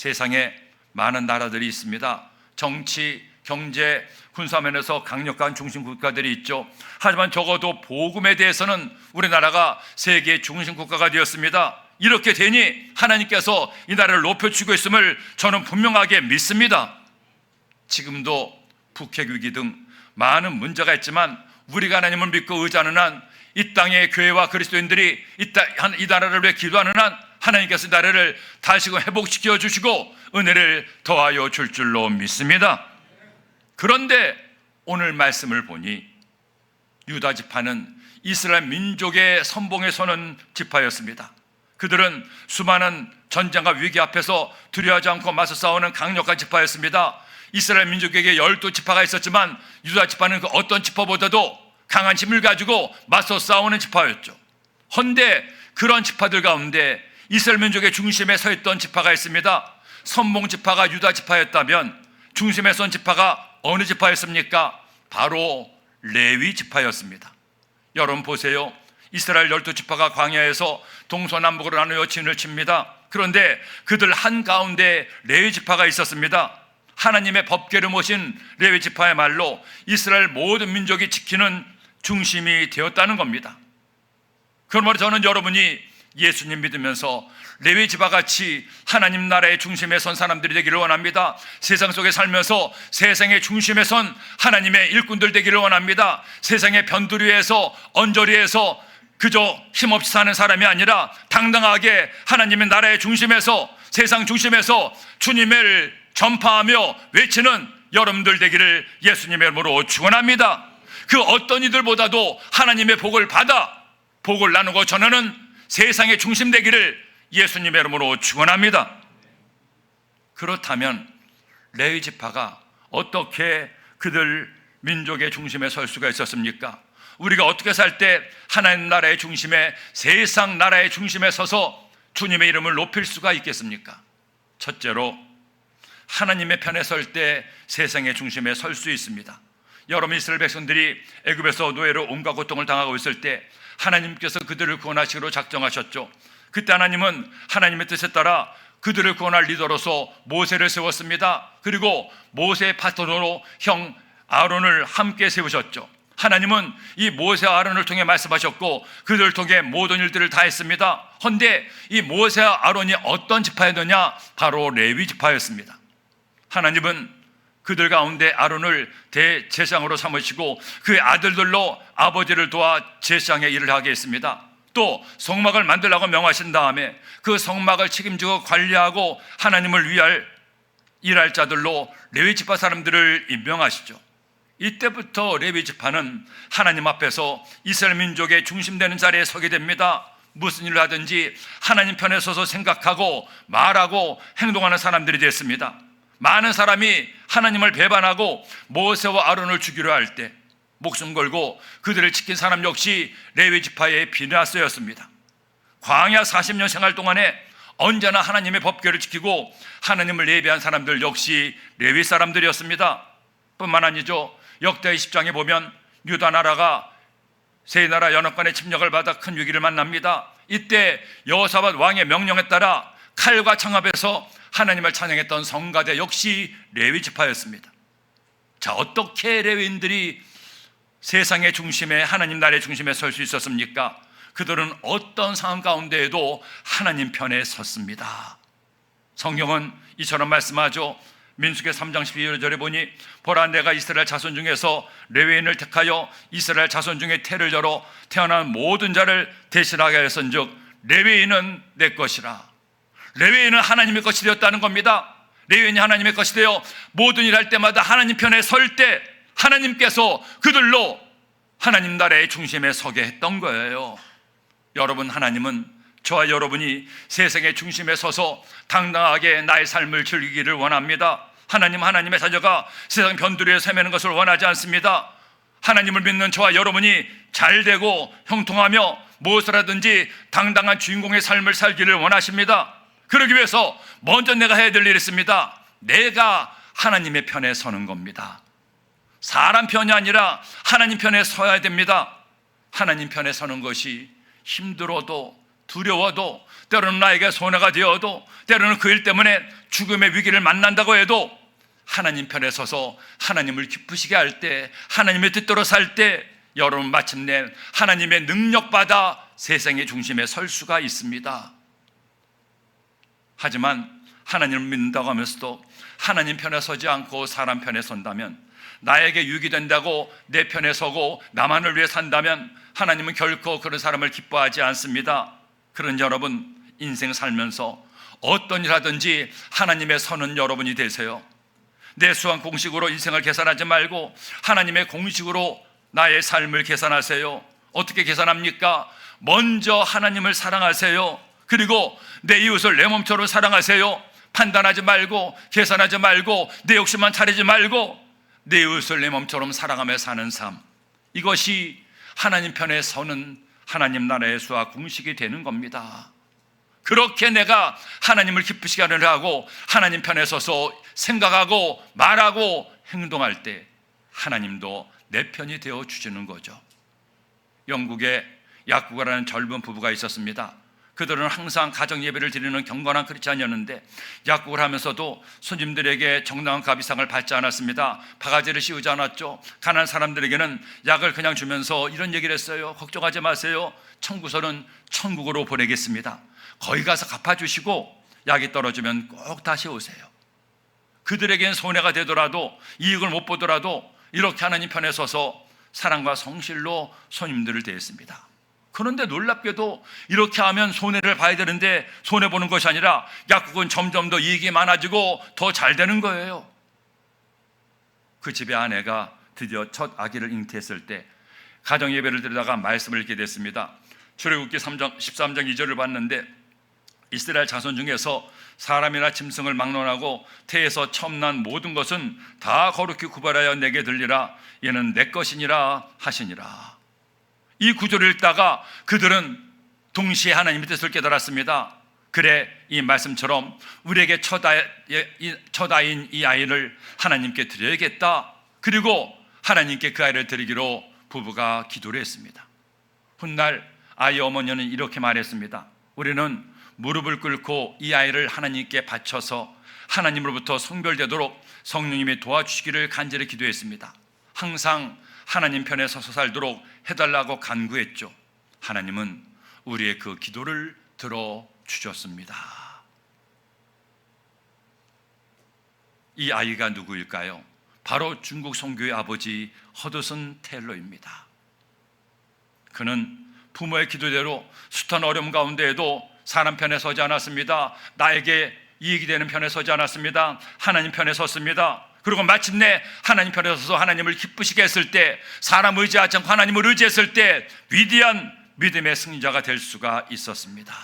세상에 많은 나라들이 있습니다. 정치, 경제, 군사면에서 강력한 중심 국가들이 있죠. 하지만 적어도 복음에 대해서는 우리나라가 세계의 중심 국가가 되었습니다. 이렇게 되니 하나님께서 이 나라를 높여주고 있음을 저는 분명하게 믿습니다. 지금도 북핵 위기 등 많은 문제가 있지만 우리가 하나님을 믿고 의지하는 한, 이 땅의 교회와 그리스도인들이 이 나라를 위해 기도하는 한 하나님께서 이 나라를 다시금 회복시켜 주시고 은혜를 더하여 줄 줄로 믿습니다. 그런데 오늘 말씀을 보니 유다 지파는 이스라엘 민족의 선봉에 서는 지파였습니다. 그들은 수많은 전쟁과 위기 앞에서 두려워하지 않고 맞서 싸우는 강력한 지파였습니다. 이스라엘 민족에게 12지파가 있었지만 유다 지파는 그 어떤 지파보다도 강한 힘을 가지고 맞서 싸우는 지파였죠. 헌데 그런 지파들 가운데 이스라엘 민족의 중심에 서 있던 지파가 있습니다. 선봉 지파가 유다 지파였다면 중심에 선 지파가 어느 지파였습니까? 바로 레위 지파였습니다. 여러분 보세요. 이스라엘 12지파가 광야에서 동서남북으로 나누어 진을 칩니다. 그런데 그들 한가운데 레위 지파가 있었습니다. 하나님의 법궤를 모신 레위 지파야말로 이스라엘 모든 민족이 지키는 중심이 되었다는 겁니다. 그러므로 저는 여러분이 예수님 믿으면서 레위 지파 같이 하나님 나라의 중심에 선 사람들이 되기를 원합니다. 세상 속에 살면서 세상의 중심에 선 하나님의 일꾼들 되기를 원합니다. 세상의 변두리에서 언저리에서 그저 힘없이 사는 사람이 아니라 당당하게 하나님의 나라의 중심에서, 세상 중심에서 주님을 전파하며 외치는 여러분들 되기를 예수님의 이름으로 축원합니다. 그 어떤 이들보다도 하나님의 복을 받아 복을 나누고 전하는 세상의 중심 되기를 예수님의 이름으로 축원합니다. 그렇다면 레위 지파가 어떻게 그들 민족의 중심에 설 수가 있었습니까? 우리가 어떻게 살 때 하나님 나라의 중심에, 세상 나라의 중심에 서서 주님의 이름을 높일 수가 있겠습니까? 첫째로 하나님의 편에 설 때 세상의 중심에 설 수 있습니다. 여러분, 이스라엘 백성들이 애굽에서 노예로 온갖 고통을 당하고 있을 때 하나님께서 그들을 구원하시기로 작정하셨죠. 그때 하나님은 하나님의 뜻에 따라 그들을 구원할 리더로서 모세를 세웠습니다. 그리고 모세의 파트너로 형 아론을 함께 세우셨죠. 하나님은 이 모세와 아론을 통해 말씀하셨고 그들을 통해 모든 일들을 다 했습니다. 헌데 이 모세와 아론이 어떤 지파였느냐? 바로 레위 지파였습니다. 하나님은 그들 가운데 아론을 대제사장으로 삼으시고 그의 아들들로 아버지를 도와 제사장의 일을 하게 했습니다. 또 성막을 만들라고 명하신 다음에 그 성막을 책임지고 관리하고 하나님을 위할 일할 자들로 레위 지파 사람들을 임명하시죠. 이때부터 레위 지파는 하나님 앞에서 이스라엘 민족의 중심되는 자리에 서게 됩니다. 무슨 일을 하든지 하나님 편에 서서 생각하고 말하고 행동하는 사람들이 됐습니다. 많은 사람이 하나님을 배반하고 모세와 아론을 죽이려 할 때 목숨 걸고 그들을 지킨 사람 역시 레위 지파의 비느하스였습니다. 광야 40년 생활 동안에 언제나 하나님의 법궤를 지키고 하나님을 예배한 사람들 역시 레위 사람들이었습니다. 뿐만 아니죠. 역대 20장에 보면 유다 나라가 세 나라 연합간의 침략을 받아 큰 위기를 만납니다. 이때 여호사밧 왕의 명령에 따라 칼과 창압에서 하나님을 찬양했던 성가대 역시 레위 지파였습니다. 자, 어떻게 레위인들이 세상의 중심에, 하나님 나라의 중심에 설 수 있었습니까? 그들은 어떤 상황 가운데에도 하나님 편에 섰습니다. 성경은 이처럼 말씀하죠. 민수기 3장 12절에 보니 보라, 내가 이스라엘 자손 중에서 레위인을 택하여 이스라엘 자손 중에 태를 열어 태어난 모든 자를 대신하게 하였은즉 레위인은 내 것이라. 레위인은 하나님의 것이 되었다는 겁니다. 레위인이 하나님의 것이 되어 모든 일 할 때마다 하나님 편에 설 때 하나님께서 그들로 하나님 나라의 중심에 서게 했던 거예요. 여러분, 하나님은 저와 여러분이 세상의 중심에 서서 당당하게 나의 삶을 즐기기를 원합니다. 하나님의 자녀가 세상 변두리에 서매는 것을 원하지 않습니다. 하나님을 믿는 저와 여러분이 잘되고 형통하며 무엇을 하든지 당당한 주인공의 삶을 살기를 원하십니다. 그러기 위해서 먼저 내가 해야 될 일이 있습니다. 내가 하나님의 편에 서는 겁니다. 사람 편이 아니라 하나님 편에 서야 됩니다. 하나님 편에 서는 것이 힘들어도 두려워도, 때로는 나에게 손해가 되어도, 때로는 그 일 때문에 죽음의 위기를 만난다고 해도 하나님 편에 서서 하나님을 기쁘시게 할 때, 하나님의 뜻대로 살 때 여러분 마침내 하나님의 능력받아 세상의 중심에 설 수가 있습니다. 하지만 하나님을 믿는다고 하면서도 하나님 편에 서지 않고 사람 편에 선다면, 나에게 유익이 된다고 내 편에 서고 나만을 위해 산다면 하나님은 결코 그런 사람을 기뻐하지 않습니다. 그런 여러분, 인생 살면서 어떤 일 하든지 하나님의 선은 여러분이 되세요. 내 수완 공식으로 인생을 계산하지 말고 하나님의 공식으로 나의 삶을 계산하세요. 어떻게 계산합니까? 먼저 하나님을 사랑하세요. 그리고 내 이웃을 내 몸처럼 사랑하세요. 판단하지 말고, 계산하지 말고, 내 욕심만 차리지 말고 내 이웃을 내 몸처럼 사랑하며 사는 삶, 이것이 하나님 편에 서는 하나님 나라의 수와 공식이 되는 겁니다. 그렇게 내가 하나님을 기쁘시게 하고 하나님 편에 서서 생각하고 말하고 행동할 때 하나님도 내 편이 되어 주시는 거죠. 영국에 야쿠가라는 젊은 부부가 있었습니다. 그들은 항상 가정 예배를 드리는 경건한 크리스찬이었는데 약국을 하면서도 손님들에게 정당한 값이상을 받지 않았습니다. 바가지를 씌우지 않았죠. 가난한 사람들에게는 약을 그냥 주면서 이런 얘기를 했어요. 걱정하지 마세요. 청구서는 천국으로 보내겠습니다. 거기 가서 갚아주시고 약이 떨어지면 꼭 다시 오세요. 그들에겐 손해가 되더라도, 이익을 못 보더라도 이렇게 하나님 편에 서서 사랑과 성실로 손님들을 대했습니다. 그런데 놀랍게도 이렇게 하면 손해를 봐야 되는데 손해보는 것이 아니라 약국은 점점 더 이익이 많아지고 더 잘 되는 거예요. 그 집의 아내가 드디어 첫 아기를 잉태했을 때 가정 예배를 드리다가 말씀을 읽게 됐습니다. 출애굽기 13장 2절을 봤는데, 이스라엘 자손 중에서 사람이나 짐승을 막론하고 태에서 처음 난 모든 것은 다 거룩히 구별하여 내게 들리라. 얘는 내 것이니라 하시니라. 이 구절을 읽다가 그들은 동시에 하나님의 뜻을 깨달았습니다. 그래, 이 말씀처럼 우리에게 첫 아이인 이 아이를 하나님께 드려야겠다. 그리고 하나님께 그 아이를 드리기로 부부가 기도를 했습니다. 훗날 아이 어머니는 이렇게 말했습니다. 우리는 무릎을 꿇고 이 아이를 하나님께 바쳐서 하나님으로부터 성별되도록 성령님이 도와주시기를 간절히 기도했습니다. 항상 하나님 편에 서서 살도록 해달라고 간구했죠. 하나님은 우리의 그 기도를 들어주셨습니다. 이 아이가 누구일까요? 바로 중국 선교의 아버지 허드슨 테일러입니다. 그는 부모의 기도대로 숱한 어려움 가운데에도 사람 편에 서지 않았습니다. 나에게 이익이 되는 편에 서지 않았습니다. 하나님 편에 섰습니다. 그리고 마침내 하나님 편에 서서 하나님을 기쁘시게 했을 때, 사람 의지하지 않고 하나님을 의지했을 때 위대한 믿음의 승리자가 될 수가 있었습니다.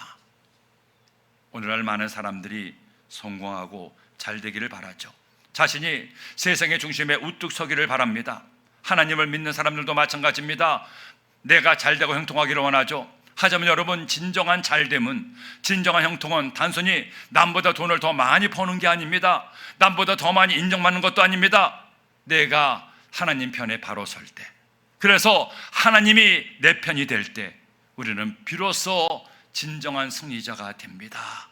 오늘날 많은 사람들이 성공하고 잘 되기를 바라죠. 자신이 세상의 중심에 우뚝 서기를 바랍니다. 하나님을 믿는 사람들도 마찬가지입니다. 내가 잘 되고 형통하기를 원하죠. 하지만 여러분, 진정한 잘됨은, 진정한 형통은 단순히 남보다 돈을 더 많이 버는 게 아닙니다. 남보다 더 많이 인정받는 것도 아닙니다. 내가 하나님 편에 바로 설 때, 그래서 하나님이 내 편이 될 때 우리는 비로소 진정한 승리자가 됩니다.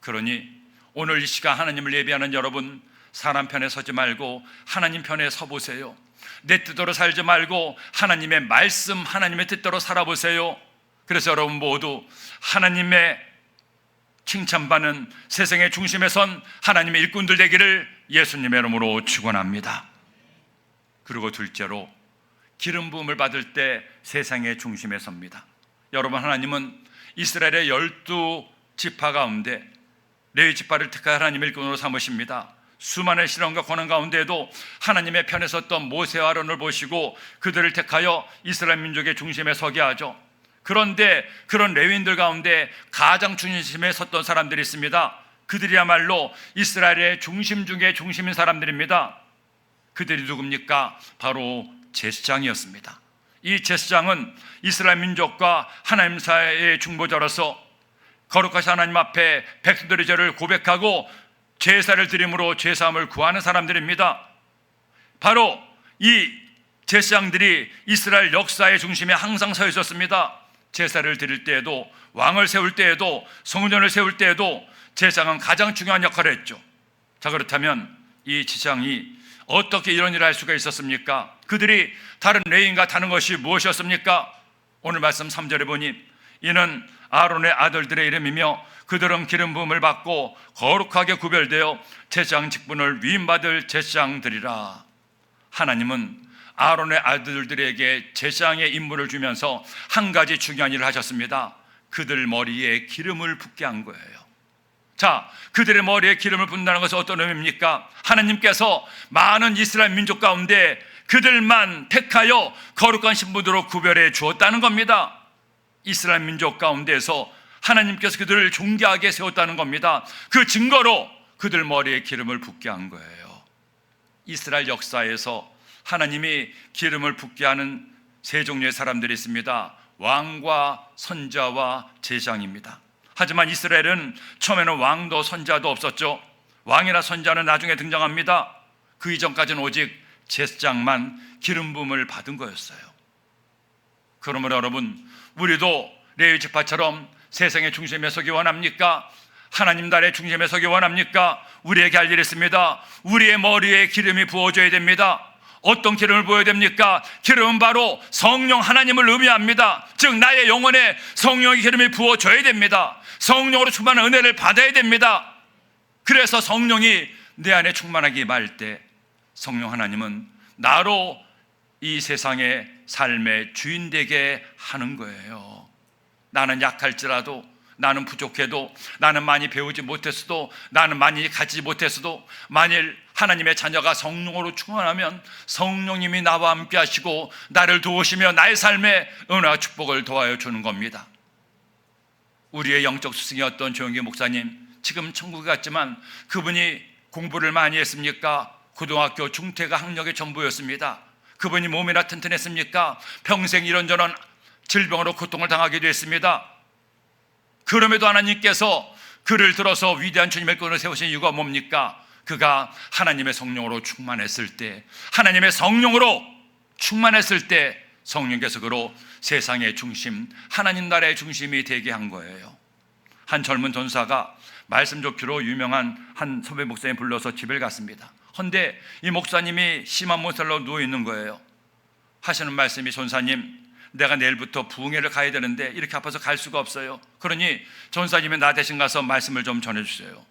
그러니 오늘 이 시간 하나님을 예배하는 여러분, 사람 편에 서지 말고 하나님 편에 서보세요. 내 뜻대로 살지 말고 하나님의 말씀, 하나님의 뜻대로 살아보세요. 그래서 여러분 모두 하나님의 칭찬받는 세상의 중심에 선 하나님의 일꾼들 되기를 예수님의 이름으로 축원합니다. 그리고 둘째로, 기름 부음을 받을 때 세상의 중심에 섭니다. 여러분, 하나님은 이스라엘의 12지파 가운데 레위 지파를 택하여 하나님의 일꾼으로 삼으십니다. 수많은 시련과 고난 가운데에도 하나님의 편에 섰던 모세와 아론을 보시고 그들을 택하여 이스라엘 민족의 중심에 서게 하죠. 그런데 그런 레위인들 가운데 가장 중심에 섰던 사람들이 있습니다. 그들이야말로 이스라엘의 중심 중에 중심인 사람들입니다. 그들이 누굽니까? 바로 제사장이었습니다. 이 제사장은 이스라엘 민족과 하나님 사이의 중보자로서 거룩하신 하나님 앞에 백성들의 죄를 고백하고 제사를 드림으로 죄사함을 구하는 사람들입니다. 바로 이 제사장들이 이스라엘 역사의 중심에 항상 서 있었습니다. 제사를 드릴 때에도, 왕을 세울 때에도, 성전을 세울 때에도 제사장은 가장 중요한 역할을 했죠. 자, 그렇다면 이 제사장이 어떻게 이런 일을 할 수가 있었습니까? 그들이 다른 레위인과 다른 것이 무엇이었습니까? 오늘 말씀 3절에 보니 이는 아론의 아들들의 이름이며 그들은 기름 부음을 받고 거룩하게 구별되어 제사장 직분을 위임받을 제사장들이라. 하나님은 아론의 아들들에게 제사장의 임무를 주면서 한 가지 중요한 일을 하셨습니다. 그들 머리에 기름을 붓게 한 거예요. 자, 그들의 머리에 기름을 붓는다는 것은 어떤 의미입니까? 하나님께서 많은 이스라엘 민족 가운데 그들만 택하여 거룩한 신분으로 구별해 주었다는 겁니다. 이스라엘 민족 가운데서 하나님께서 그들을 존귀하게 세웠다는 겁니다. 그 증거로 그들 머리에 기름을 붓게 한 거예요. 이스라엘 역사에서 하나님이 기름을 붓게 하는 세 종류의 사람들이 있습니다. 왕과 선자와 제사장입니다. 하지만 이스라엘은 처음에는 왕도 선자도 없었죠. 왕이나 선자는 나중에 등장합니다. 그 이전까지는 오직 제사장만 기름 부음을 받은 거였어요. 그러므로 여러분, 우리도 레위 지파처럼 세상의 중심에 서기 원합니까? 하나님 나라의 중심에 서기 원합니까? 우리에게 할 일이 있습니다. 우리의 머리에 기름이 부어져야 됩니다. 어떤 기름을 부어야 됩니까? 기름은 바로 성령 하나님을 의미합니다. 즉 나의 영혼에 성령의 기름이 부어져야 됩니다. 성령으로 충만한 은혜를 받아야 됩니다. 그래서 성령이 내 안에 충만하게 임할 때 성령 하나님은 나로 이 세상의 삶의 주인 되게 하는 거예요. 나는 약할지라도, 나는 부족해도, 나는 많이 배우지 못했어도, 나는 많이 가지지 못했어도 만일 하나님의 자녀가 성령으로 충만하면 성령님이 나와 함께 하시고 나를 도우시며 나의 삶에 은혜와 축복을 도와여 주는 겁니다. 우리의 영적 스승이었던 조영기 목사님, 지금 천국에 갔지만 그분이 공부를 많이 했습니까? 고등학교 중퇴가 학력의 전부였습니다. 그분이 몸이나 튼튼했습니까? 평생 이런저런 질병으로 고통을 당하기도 했습니다. 그럼에도 하나님께서 그를 들어서 위대한 주님의 끈을 세우신 이유가 뭡니까? 그가 하나님의 성령으로 충만했을 때, 하나님의 성령으로 충만했을 때 성령께서 그로 세상의 중심, 하나님 나라의 중심이 되게 한 거예요. 한 젊은 전사가 말씀 좋기로 유명한 한 선배 목사님 불러서 집을 갔습니다. 그런데 이 목사님이 심한 몸살로 누워있는 거예요. 하시는 말씀이, 전사님, 내가 내일부터 부흥회를 가야 되는데 이렇게 아파서 갈 수가 없어요. 그러니 전사님이 나 대신 가서 말씀을 좀 전해주세요.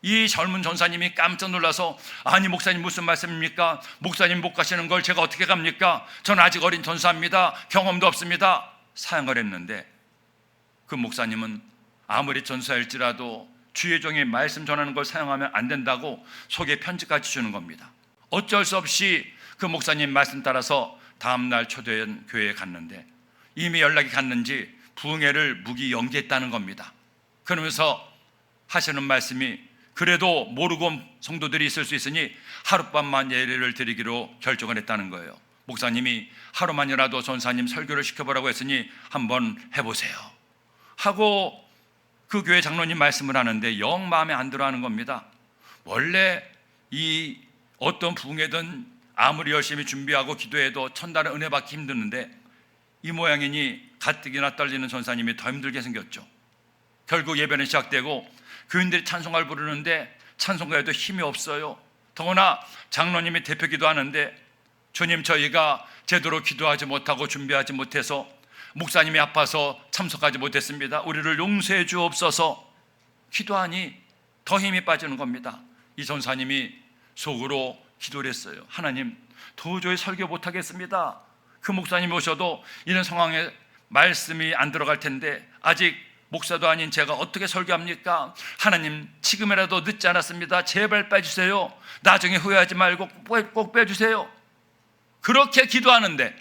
이 젊은 전사님이 깜짝 놀라서, 아니 목사님 무슨 말씀입니까? 목사님 못 가시는 걸 제가 어떻게 갑니까? 저는 아직 어린 전사입니다. 경험도 없습니다. 사양을 했는데 그 목사님은 아무리 전사일지라도 주의 종이 말씀 전하는 걸 사용하면 안 된다고 속에 편지까지 주는 겁니다. 어쩔 수 없이 그 목사님 말씀 따라서 다음날 초대한 교회에 갔는데 이미 연락이 갔는지 부흥회를 무기 연기했다는 겁니다. 그러면서 하시는 말씀이, 그래도 모르고 성도들이 있을 수 있으니 하룻밤만 예배를 드리기로 결정을 했다는 거예요. 목사님이 하루만이라도 전사님 설교를 시켜보라고 했으니 한번 해보세요 하고 그 교회 장로님 말씀을 하는데 영 마음에 안 들어 하는 겁니다. 원래 이 어떤 부흥회든 아무리 열심히 준비하고 기도해도 천달은 은혜 받기 힘드는데 이 모양이니 가뜩이나 떨리는 전사님이 더 힘들게 생겼죠. 결국 예배는 시작되고 교인들이 찬송가를 부르는데 찬송가에도 힘이 없어요. 더구나 장로님이 대표 기도하는데, 주님, 저희가 제대로 기도하지 못하고 준비하지 못해서 목사님이 아파서 참석하지 못했습니다. 우리를 용서해 주옵소서. 기도하니 더 힘이 빠지는 겁니다. 이 전사님이 속으로 기도를 했어요. 하나님, 도저히 설교 못하겠습니다. 그 목사님이 오셔도 이런 상황에 말씀이 안 들어갈 텐데 아직 목사도 아닌 제가 어떻게 설교합니까? 하나님, 지금이라도 늦지 않았습니다. 제발 빼주세요. 나중에 후회하지 말고 꼭 빼주세요. 그렇게 기도하는데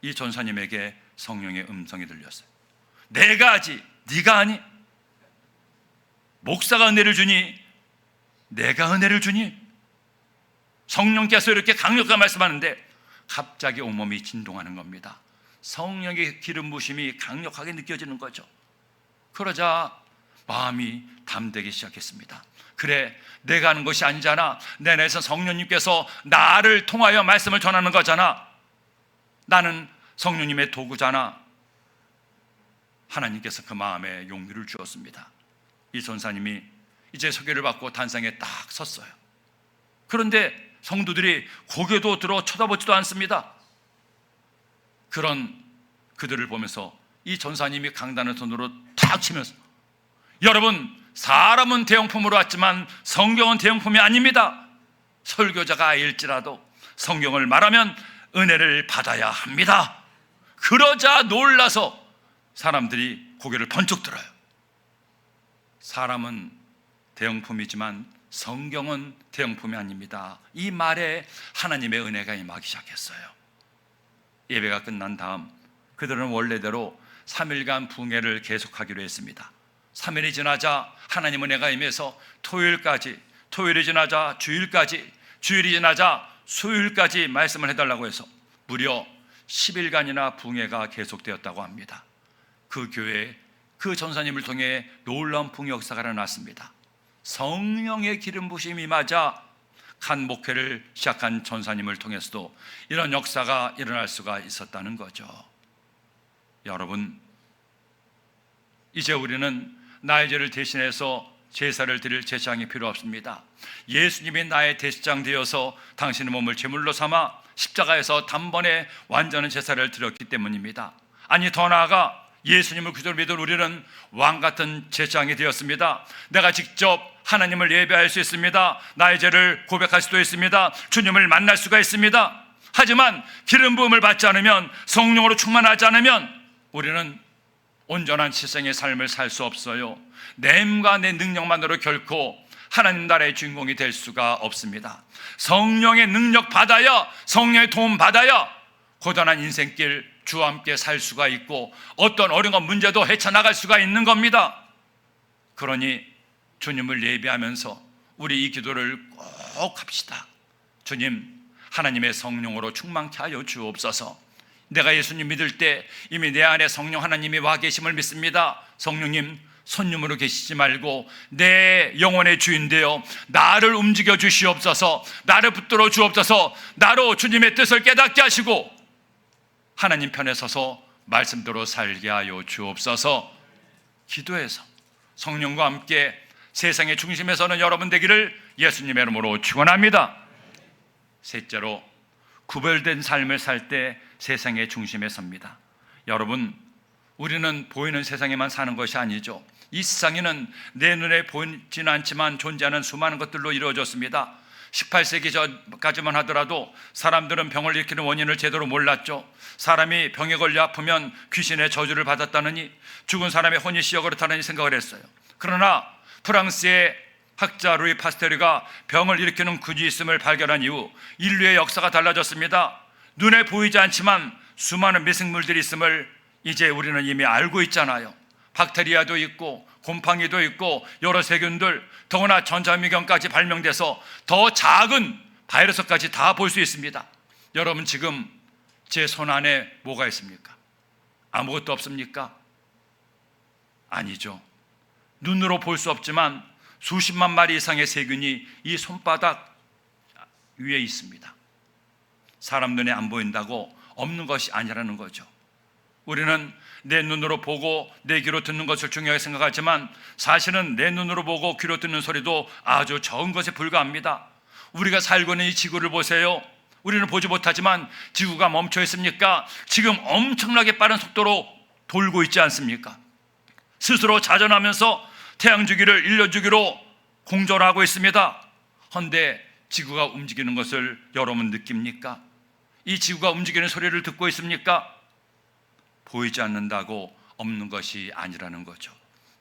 이 전사님에게 성령의 음성이 들렸어요. 내가 하지 네가 하니? 목사가 은혜를 주니 내가 은혜를 주니? 성령께서 이렇게 강력하게 말씀하는데 갑자기 온몸이 진동하는 겁니다. 성령의 기름 부심이 강력하게 느껴지는 거죠. 그러자 마음이 담대기 시작했습니다. 그래, 내가 하는 것이 아니잖아. 내 안에서 성령님께서 나를 통하여 말씀을 전하는 거잖아. 나는 성령님의 도구잖아. 하나님께서 그 마음에 용기를 주었습니다. 이 전사님이 이제 소개를 받고 단상에 딱 섰어요. 그런데 성도들이 고개도 들어 쳐다보지도 않습니다. 그런 그들을 보면서 이 전사님이 강단을 손으로 탁 치면서, 여러분, 사람은 대형품으로 왔지만 성경은 대형품이 아닙니다. 설교자가 아닐지라도 성경을 말하면 은혜를 받아야 합니다. 그러자 놀라서 사람들이 고개를 번쩍 들어요. 사람은 대형품이지만 성경은 대형품이 아닙니다. 이 말에 하나님의 은혜가 임하기 시작했어요. 예배가 끝난 다음 그들은 원래대로 3일간 붕해를 계속하기로 했습니다. 3일이 지나자 하나님 은혜가 임해서 토요일까지, 토요일이 지나자 주일까지, 주일이 지나자 수요일까지 말씀을 해달라고 해서 무려 10일간이나 붕해가 계속되었다고 합니다. 그 교회에 그 전사님을 통해 놀라운 붕해 역사가 일어났습니다. 성령의 기름 부심이 맞아 간 목회를 시작한 전사님을 통해서도 이런 역사가 일어날 수가 있었다는 거죠. 여러분, 이제 우리는 나의 죄를 대신해서 제사를 드릴 제사장이 필요 없습니다. 예수님이 나의 대제사장 되어서 당신의 몸을 제물로 삼아 십자가에서 단번에 완전한 제사를 드렸기 때문입니다. 아니, 더 나아가 예수님을 그대로 믿은 우리는 왕같은 제사장이 되었습니다. 내가 직접 하나님을 예배할 수 있습니다. 나의 죄를 고백할 수도 있습니다. 주님을 만날 수가 있습니다. 하지만 기름 부음을 받지 않으면, 성령으로 충만하지 않으면 우리는 온전한 실생의 삶을 살 수 없어요. 내 힘과 내 능력만으로 결코 하나님 나라의 주인공이 될 수가 없습니다. 성령의 능력 받아야, 성령의 도움 받아야 고단한 인생길 주와 함께 살 수가 있고 어떤 어려운 문제도 헤쳐나갈 수가 있는 겁니다. 그러니 주님을 예배하면서 우리 이 기도를 꼭 합시다. 주님, 하나님의 성령으로 충만케 하여 주옵소서. 내가 예수님 믿을 때 이미 내 안에 성령 하나님이 와 계심을 믿습니다. 성령님, 손님으로 계시지 말고 내 영혼의 주인 되어 나를 움직여 주시옵소서. 나를 붙들어 주옵소서. 나로 주님의 뜻을 깨닫게 하시고 하나님 편에 서서 말씀대로 살게 하여 주옵소서. 기도해서 성령과 함께 세상의 중심에 서는 여러분 되기를 예수님의 이름으로 축원합니다. 셋째로, 구별된 삶을 살 때 세상의 중심에 섭니다. 여러분, 우리는 보이는 세상에만 사는 것이 아니죠. 이 세상에는 내 눈에 보이지는 않지만 존재하는 수많은 것들로 이루어졌습니다. 18세기 전까지만 하더라도 사람들은 병을 일으키는 원인을 제대로 몰랐죠. 사람이 병에 걸려 아프면 귀신의 저주를 받았다느니, 죽은 사람의 혼이 씌어 그렇다는 생각을 했어요. 그러나 프랑스의 학자 루이 파스테르가 병을 일으키는 균이 있음을 발견한 이후 인류의 역사가 달라졌습니다. 눈에 보이지 않지만 수많은 미생물들이 있음을 이제 우리는 이미 알고 있잖아요. 박테리아도 있고 곰팡이도 있고 여러 세균들, 더구나 전자미경까지 발명돼서 더 작은 바이러스까지 다 볼 수 있습니다. 여러분, 지금 제 손 안에 뭐가 있습니까? 아무것도 없습니까? 아니죠. 눈으로 볼 수 없지만 수십만 마리 이상의 세균이 이 손바닥 위에 있습니다. 사람 눈에 안 보인다고 없는 것이 아니라는 거죠. 우리는 내 눈으로 보고 내 귀로 듣는 것을 중요하게 생각하지만 사실은 내 눈으로 보고 귀로 듣는 소리도 아주 적은 것에 불과합니다. 우리가 살고 있는 이 지구를 보세요. 우리는 보지 못하지만 지구가 멈춰 있습니까? 지금 엄청나게 빠른 속도로 돌고 있지 않습니까? 스스로 자전하면서 태양 주기를 인류 주기로 공전하고 있습니다. 헌데 지구가 움직이는 것을 여러분 느낍니까? 이 지구가 움직이는 소리를 듣고 있습니까? 보이지 않는다고 없는 것이 아니라는 거죠.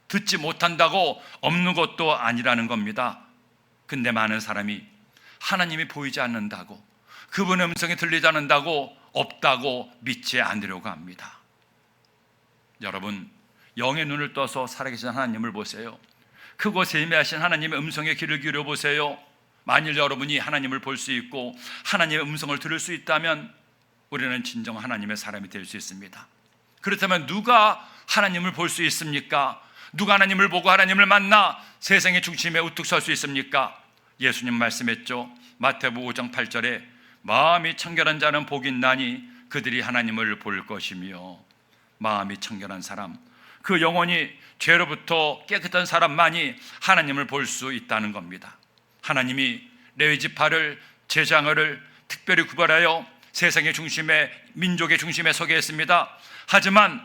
듣지 못한다고 없는 것도 아니라는 겁니다. 근데 많은 사람이 하나님이 보이지 않는다고, 그분의 음성이 들리지 않는다고 없다고 믿지 않으려고 합니다. 여러분, 영의 눈을 떠서 살아계신 하나님을 보세요. 크고 세미하신 하나님의 음성에 귀를 기울여 보세요. 만일 여러분이 하나님을 볼 수 있고 하나님의 음성을 들을 수 있다면 우리는 진정 하나님의 사람이 될 수 있습니다. 그렇다면 누가 하나님을 볼 수 있습니까? 누가 하나님을 보고 하나님을 만나 세상의 중심에 우뚝 설 수 있습니까? 예수님 말씀했죠. 마태복음 5장 8절에 마음이 청결한 자는 복이 있나니 그들이 하나님을 볼 것이며, 마음이 청결한 사람, 그 영혼이 죄로부터 깨끗한 사람만이 하나님을 볼 수 있다는 겁니다. 하나님이 레위 지파를 제장을 특별히 구별하여 세상의 중심에, 민족의 중심에 서게 했습니다. 하지만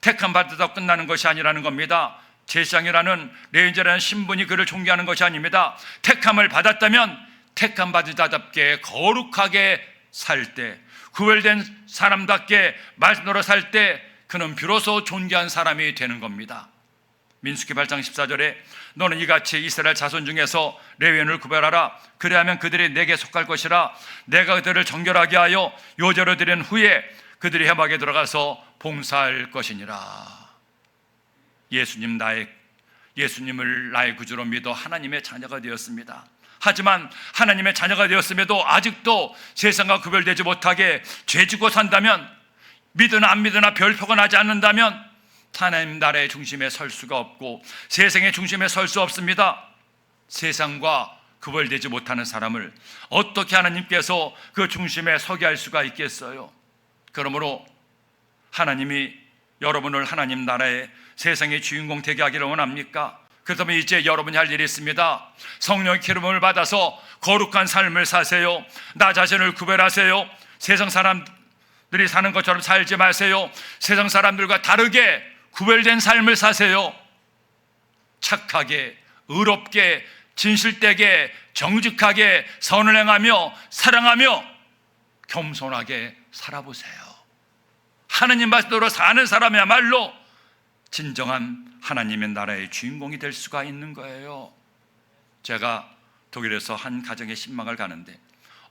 택함 받으다 끝나는 것이 아니라는 겁니다. 제사장이라는 레위인이라는 신분이 그를 존귀하는 것이 아닙니다. 택함을 받았다면 택함 받으다답게 거룩하게 살 때, 구별된 사람답게 말씀으로 살 때 그는 비로소 존귀한 사람이 되는 겁니다. 민수기 8장 14절에 너는 이같이 이스라엘 자손 중에서 레위인을 구별하라. 그리하면 그들이 내게 속할 것이라. 내가 그들을 정결하게 하여 요제로 드린 후에 그들이 회막에 들어가서 봉사할 것이니라. 예수님을 나의 구주로 믿어 하나님의 자녀가 되었습니다. 하지만 하나님의 자녀가 되었음에도 아직도 세상과 구별되지 못하게 죄지고 산다면, 믿으나 안 믿으나 별표가 나지 않는다면 하나님 나라의 중심에 설 수가 없고 세상의 중심에 설 수 없습니다. 세상과 구별되지 못하는 사람을 어떻게 하나님께서 그 중심에 서게 할 수가 있겠어요? 그러므로 하나님이 여러분을 하나님 나라의 세상의 주인공 되게 하기를 원합니까? 그렇다면 이제 여러분이 할 일이 있습니다. 성령의 기름을 받아서 거룩한 삶을 사세요. 나 자신을 구별하세요. 세상 사람들이 사는 것처럼 살지 마세요. 세상 사람들과 다르게 구별된 삶을 사세요. 착하게, 의롭게, 진실되게, 정직하게 선을 행하며 사랑하며 겸손하게 살아보세요. 하나님 말씀대로 사는 사람이야말로 진정한 하나님의 나라의 주인공이 될 수가 있는 거예요. 제가 독일에서 한 가정에 신방을 가는데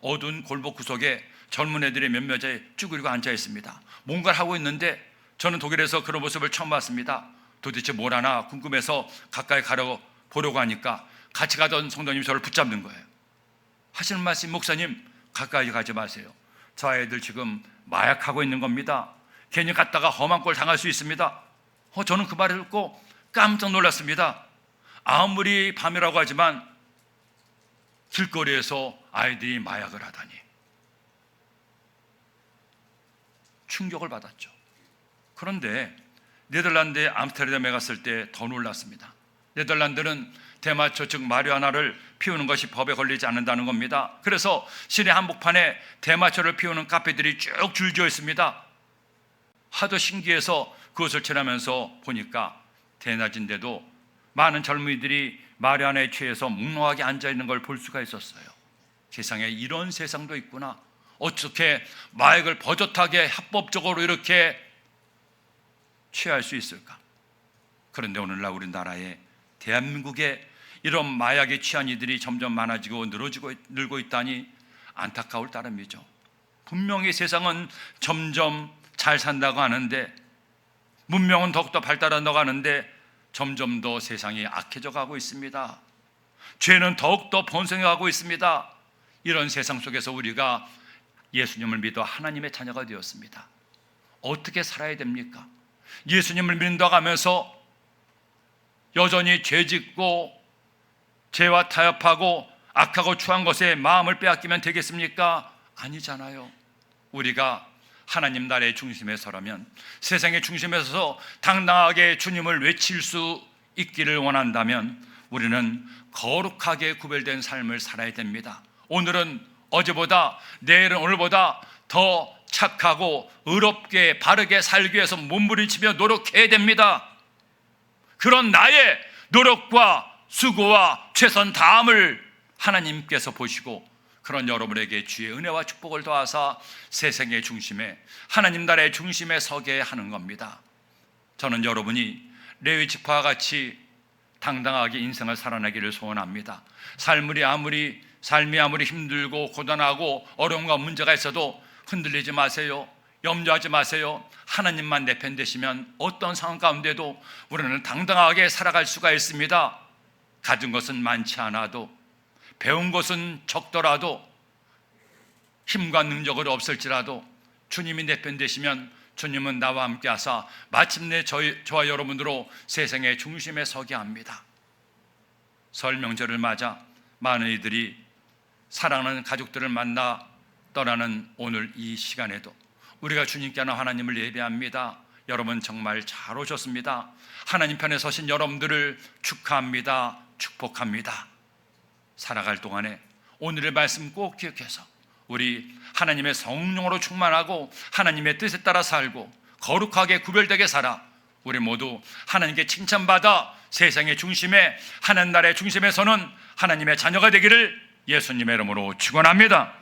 어두운 골목 구석에 젊은 애들이 몇몇이 쭈그리고 앉아 있습니다. 뭔가를 하고 있는데 저는 독일에서 그런 모습을 처음 봤습니다. 도대체 뭘 하나 궁금해서 가까이 가려 보려고 하니까 같이 가던 성도님이 저를 붙잡는 거예요. 하시는 말씀, 목사님 가까이 가지 마세요. 저 아이들 지금 마약하고 있는 겁니다. 괜히 갔다가 험한 꼴 당할 수 있습니다. 저는 그 말을 듣고 깜짝 놀랐습니다. 아무리 밤이라고 하지만 길거리에서 아이들이 마약을 하다니 충격을 받았죠. 그런데 네덜란드의 암스테르담에 갔을 때 더 놀랐습니다. 네덜란드는 대마초 즉 마리화나를 피우는 것이 법에 걸리지 않는다는 겁니다. 그래서 시내 한복판에 대마초를 피우는 카페들이 쭉 줄지어 있습니다. 하도 신기해서 그것을 지나면서 보니까 대낮인데도 많은 젊은이들이 마리화나에 취해서 묵묵하게 앉아있는 걸 볼 수가 있었어요. 세상에 이런 세상도 있구나. 어떻게 마약을 버젓하게 합법적으로 이렇게 취할 수 있을까? 그런데 오늘날 우리나라에, 대한민국에 이런 마약에 취한 이들이 점점 많아지고 늘고 있다니 안타까울 따름이죠. 분명히 세상은 점점 잘 산다고 하는데, 문명은 더욱더 발달한다고 하는데 점점 더 세상이 악해져 가고 있습니다. 죄는 더욱더 번성해 가고 있습니다. 이런 세상 속에서 우리가 예수님을 믿어 하나님의 자녀가 되었습니다. 어떻게 살아야 됩니까? 예수님을 믿는다고 하면서 여전히 죄짓고 죄와 타협하고 악하고 추한 것에 마음을 빼앗기면 되겠습니까? 아니잖아요. 우리가 하나님 나라의 중심에 서라면, 세상의 중심에 서서 당당하게 주님을 외칠 수 있기를 원한다면 우리는 거룩하게 구별된 삶을 살아야 됩니다. 오늘은 어제보다, 내일은 오늘보다 더 착하고 의롭게 바르게 살기 위해서 몸부림치며 노력해야 됩니다. 그런 나의 노력과 수고와 최선 다함을 하나님께서 보시고 그런 여러분에게 주의 은혜와 축복을 더하사 세상의 중심에, 하나님 나라의 중심에 서게 하는 겁니다. 저는 여러분이 레위 지파와 같이 당당하게 인생을 살아내기를 소원합니다. 삶이 아무리 힘들고 고단하고 어려움과 문제가 있어도 흔들리지 마세요. 염려하지 마세요. 하나님만 내 편 되시면 어떤 상황 가운데도 우리는 당당하게 살아갈 수가 있습니다. 가진 것은 많지 않아도, 배운 것은 적더라도, 힘과 능력은 없을지라도 주님이 내 편 되시면 주님은 나와 함께 하사 마침내 저와 여러분으로 세상의 중심에 서게 합니다. 설 명절을 맞아 많은 이들이 사랑하는 가족들을 만나 떠나는 오늘 이 시간에도 우리가 주님께 하나 하나님을 예배합니다. 여러분 정말 잘 오셨습니다. 하나님 편에 서신 여러분들을 축하합니다. 축복합니다. 살아갈 동안에 오늘의 말씀 꼭 기억해서 우리 하나님의 성령으로 충만하고 하나님의 뜻에 따라 살고 거룩하게 구별되게 살아 우리 모두 하나님께 칭찬받아 세상의 중심에, 하나님 나라의 중심에 서는 하나님의 자녀가 되기를 예수님의 이름으로 축원합니다.